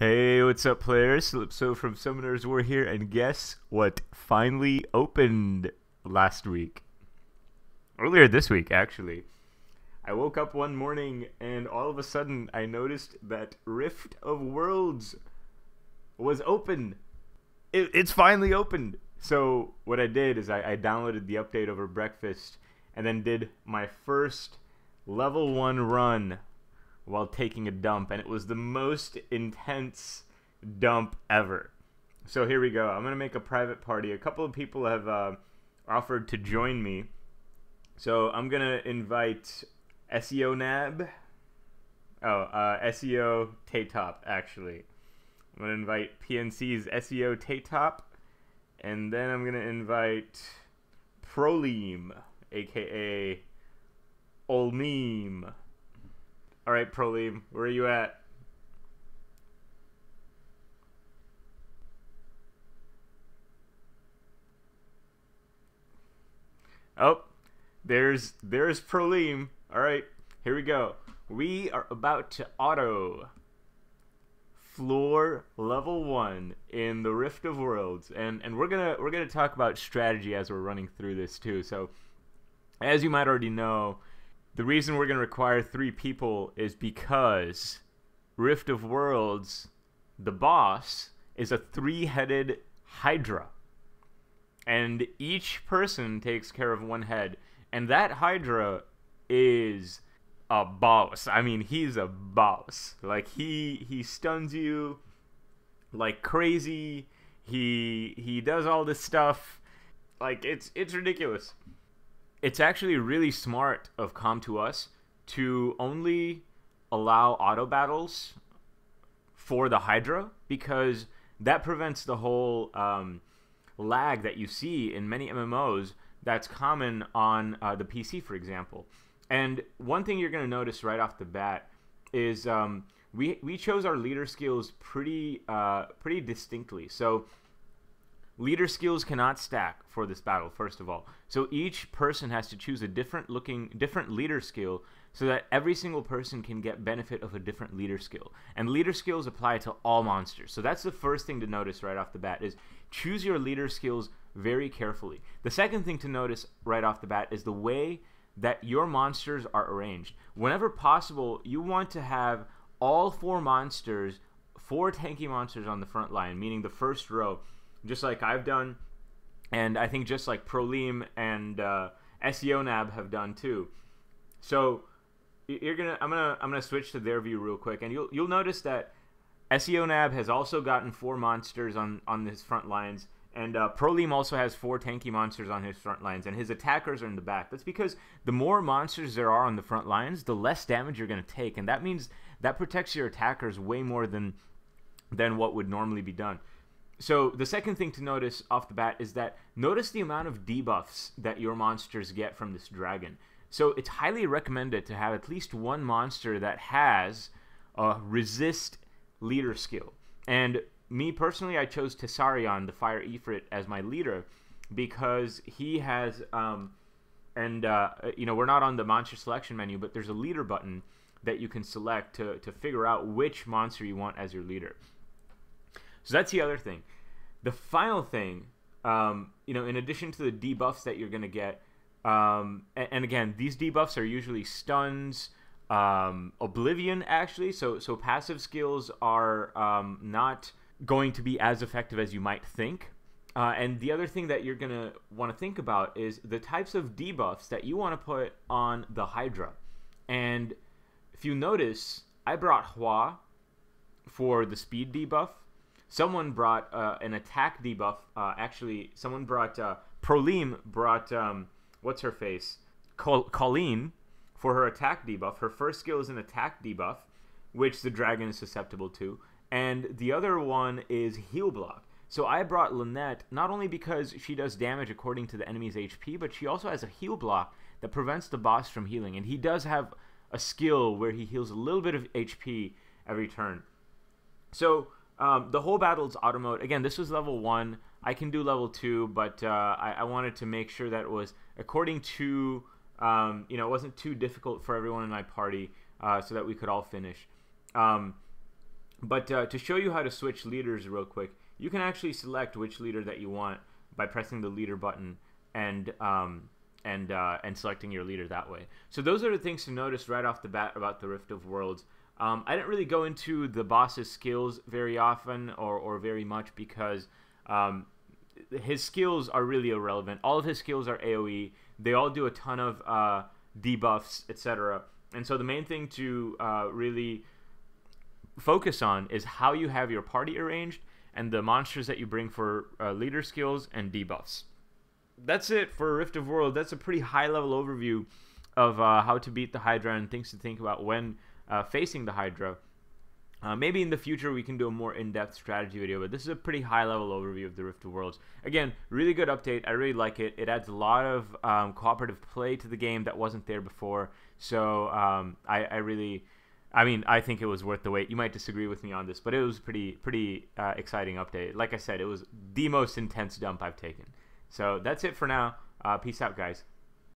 Hey, what's up, players? So from Summoners War here, and guess what finally opened last week? Earlier this week, actually. I woke up one morning and all of a sudden I noticed that Rift of Worlds was open. It's finally opened. So what I did is I downloaded the update over breakfast and then did my first level 1 run while taking a dump, and it was the most intense dump ever. So here we go. I'm gonna make a private party. A couple of people have offered to join me, so I'm gonna invite SEO Nab. SEO Tatop, actually. I'm gonna invite PNC's SEO Tatop, and then I'm gonna invite Proleem, aka Olmeme. Alright, Proleem, where are you at? Oh, there's Proleem. Alright, here we go. We are about to auto floor level 1 in the Rift of Worlds, and we're gonna talk about strategy as we're running through this too. So as you might already know, the reason we're going to require 3 people is because Rift of Worlds, the boss, is a 3-headed Hydra. And each person takes care of 1 head. And that Hydra is a boss. I mean, he's a boss. Like, he stuns you like crazy. He does all this stuff. Like, it's ridiculous. It's actually really smart of Com2Us to only allow auto battles for the Hydra, because that prevents the whole lag that you see in many MMOs that's common on the PC, for example. And one thing you're going to notice right off the bat is we chose our leader skills pretty distinctly. So leader skills cannot stack for this battle, first of all. So each person has to choose a different leader skill so that every single person can get benefit of a different leader skill. And leader skills apply to all monsters. So that's the first thing to notice right off the bat, is choose your leader skills very carefully. The second thing to notice right off the bat is the way that your monsters are arranged. Whenever possible, you want to have all 4 monsters, 4 tanky monsters on the front line, meaning the first row, just like I've done, and I think just like Proleem and SEO Nab have done too. So I'm gonna switch to their view real quick, and you'll notice that SEO Nab has also gotten 4 monsters on his front lines, and Proleem also has 4 tanky monsters on his front lines, and his attackers are in the back. That's because the more monsters there are on the front lines, the less damage you're gonna take, and that means that protects your attackers way more than what would normally be done. So the second thing to notice off the bat is that notice the amount of debuffs that your monsters get from this dragon. So it's highly recommended to have at least 1 monster that has a resist leader skill. And me personally, I chose Tessarion, the Fire Ifrit, as my leader because he has, you know, we're not on the monster selection menu, but there's a leader button that you can select to figure out which monster you want as your leader. So that's the other thing. The final thing, you know, in addition to the debuffs that you're going to get, and again, these debuffs are usually stuns, oblivion, actually. So passive skills are not going to be as effective as you might think. And the other thing that you're going to want to think about is the types of debuffs that you want to put on the Hydra. And if you notice, I brought Hua for the speed debuff. Someone brought an attack debuff. Actually, someone brought Proleem brought what's her face, Colleen, for her attack debuff. Her first skill is an attack debuff, which the dragon is susceptible to, and the other one is heal block. So I brought Lynette not only because she does damage according to the enemy's HP, but she also has a heal block that prevents the boss from healing, and he does have a skill where he heals a little bit of HP every turn. So the whole battle is auto mode. Again, this was level 1. I can do level 2, but I wanted to make sure that it was according to, it wasn't too difficult for everyone in my party, so that we could all finish. But to show you how to switch leaders real quick, you can actually select which leader that you want by pressing the leader button and selecting your leader that way. So those are the things to notice right off the bat about the Rift of Worlds. I didn't really go into the boss's skills very often or very much because his skills are really irrelevant. All of his skills are AoE. They all do a ton of debuffs, etc. And so the main thing to really focus on is how you have your party arranged and the monsters that you bring for leader skills and debuffs. That's it for Rift of Worlds. That's a pretty high-level overview of how to beat the Hydra and things to think about when facing the Hydra. Maybe in the future we can do a more in-depth strategy video, but this is a pretty high-level overview of the Rift of Worlds. Again, really good update. I really like it. It adds a lot of cooperative play to the game that wasn't there before. So I think it was worth the wait. You might disagree with me on this, but it was pretty exciting update. Like I said, it was the most intense dump I've taken. So that's it for now. Peace out, guys.